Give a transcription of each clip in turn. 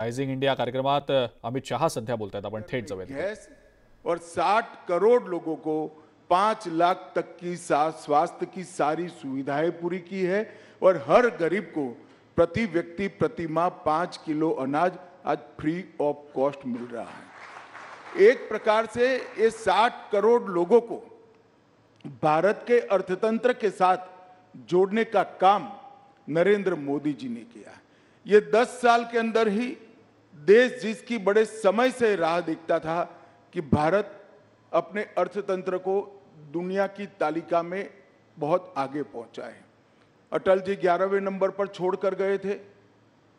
Rising India कार्यक्रमात अमित शहा सध्या बोलतायत, आपण थेट जाऊयात. गैस और 60 करोड़ लोगों को 5 लाख तक की स्वास्थ्य की सारी सुविधाएं पूरी की है और हर गरीब को प्रति व्यक्ति प्रति माह 5 किलो अनाज आज फ्री ऑफ कॉस्ट मिल रहा है। एक प्रकार से ये 60 करोड़ लोगों को भारत के अर्थतंत्र के साथ जोड़ने का काम नरेंद्र मोदी जी ने किया। ये 10 साल के अंदर ही देश जिसकी बड़े समय से राह देखता था कि भारत अपने अर्थतंत्र को दुनिया की तालिका में बहुत आगे पहुंचा है। अटल जी 11वें नंबर पर छोड़कर गए थे।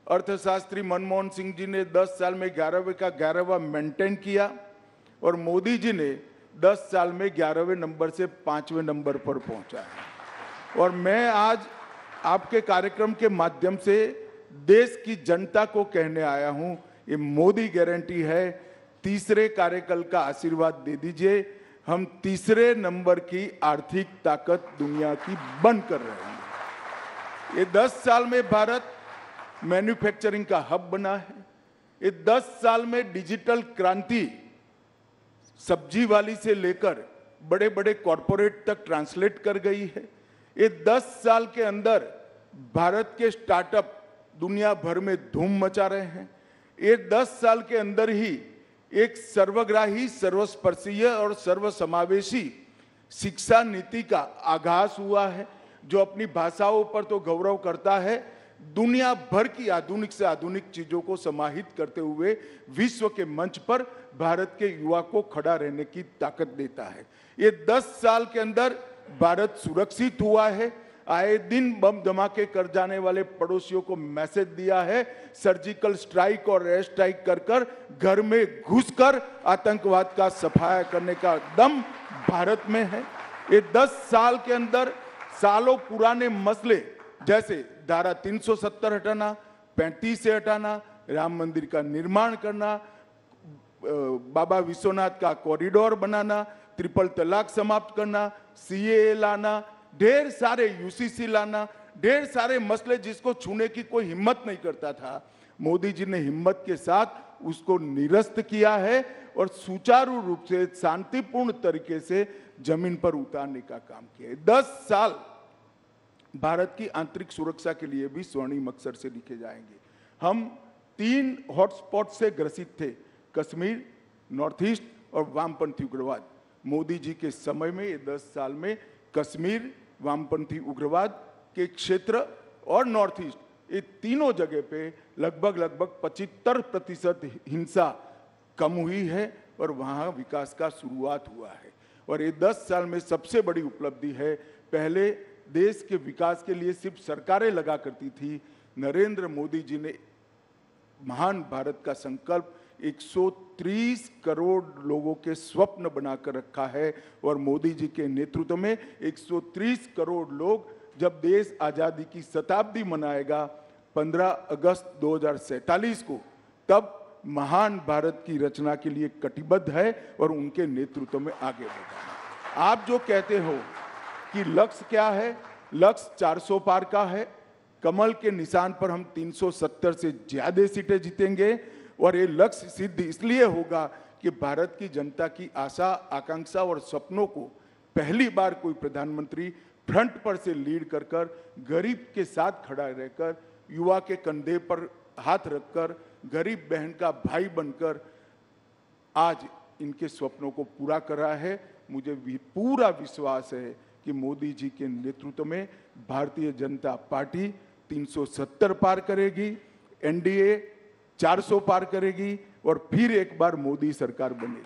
अर्थशास्त्री मनमोहन सिंह जी ने 10 साल में 11वें का 11वां मेंटेन किया और मोदी जी ने 10 साल में 11वें नंबर से 5वें नंबर पर पहुंचा है। और मैं आज आपके कार्यक्रम के माध्यम से देश की जनता को कहने आया हूं, ये मोदी गारंटी है, तीसरे कार्यकाल का आशीर्वाद दे दीजिए। हम तीसरे नंबर की आर्थिक ताकत दुनिया की बन कर रहे हैं। ये 10 साल में भारत मैन्युफैक्चरिंग का हब बना है। ये 10 साल में डिजिटल क्रांति सब्जी वाली से लेकर बड़े बड़े कॉरपोरेट तक ट्रांसलेट कर गई है। ये 10 साल के अंदर भारत के स्टार्टअप दुनिया भर में धूम मचा रहे हैं। ये 10 साल के अंदर ही एक सर्वग्राही, सर्वस्पर्शीय और सर्वसमावेशी शिक्षा नीति का आगाज हुआ है, जो अपनी भाषाओं पर तो गौरव करता है, दुनिया भर की आधुनिक से आधुनिक चीजों को समाहित करते हुए विश्व के मंच पर भारत के युवा को खड़ा रहने की ताकत देता है। ये 10 साल के अंदर भारत सुरक्षित हुआ है। आए दिन बम धमाके कर जाने वाले पड़ोसियों को मैसेज दिया है, सर्जिकल स्ट्राइक और एयर स्ट्राइक कर कर घर में घुसकर आतंकवाद का सफाया करने का दम भारत में है। ये 10 साल के अंदर सालों पुराने मसले जैसे धारा 370 हटाना, 35 से हटाना, राम मंदिर का निर्माण करना, बाबा विश्वनाथ का कॉरिडोर बनाना, ट्रिपल तलाक समाप्त करना, सीएए लाना, ढेर सारे यूसीसी लाना, ढेर सारे मसले जिसको छूने की कोई हिम्मत नहीं करता था, मोदी जी ने हिम्मत के साथ उसको निरस्त किया है और सुचारू रूप से शांतिपूर्ण तरीके से जमीन पर उतारने का काम किया है। 10 साल भारत की आंतरिक सुरक्षा के लिए भी स्वर्णिम अक्षर से लिखे जाएंगे। हम 3 हॉटस्पॉट से ग्रसित थे, कश्मीर, नॉर्थ ईस्ट और वामपंथी उग्रवाद। मोदी जी के समय में ये 10 साल में कश्मीर, वामपंथी उग्रवाद के क्षेत्र और नॉर्थ ईस्ट, ये तीनों जगह पे लगभग 75% हिंसा कम हुई है और वहाँ विकास का शुरुआत हुआ है। और ये 10 साल में सबसे बड़ी उपलब्धि है, पहले देश के विकास के लिए सिर्फ सरकारें लगा करती थी, नरेंद्र मोदी जी ने महान भारत का संकल्प 130 करोड़ लोगों के स्वप्न बनाकर रखा है और मोदी जी के नेतृत्व में 130 करोड़ लोग जब देश आजादी की शताब्दी मनाएगा 15 अगस्त 2047 को, तब महान भारत की रचना के लिए कटिबद्ध है और उनके नेतृत्व में आगे बढ़ा। आप जो कहते हो कि लक्ष्य क्या है, लक्ष्य 400 पार का है। कमल के निशान पर हम 370 से ज्यादा सीटें जीतेंगे और ये लक्ष्य सिद्ध इसलिए होगा कि भारत की जनता की आशा, आकांक्षा और सपनों को पहली बार कोई प्रधानमंत्री फ्रंट पर से लीड कर कर, गरीब के साथ खड़ा रहकर, युवा के कंधे पर हाथ रखकर, गरीब बहन का भाई बनकर आज इनके स्वप्नों को पूरा कर रहा है। मुझे पूरा विश्वास है कि मोदी जी के नेतृत्व में भारतीय जनता पार्टी 370 पार करेगी, एनडीए 400 पार करेगी और फिर एक बार मोदी सरकार बनेगी।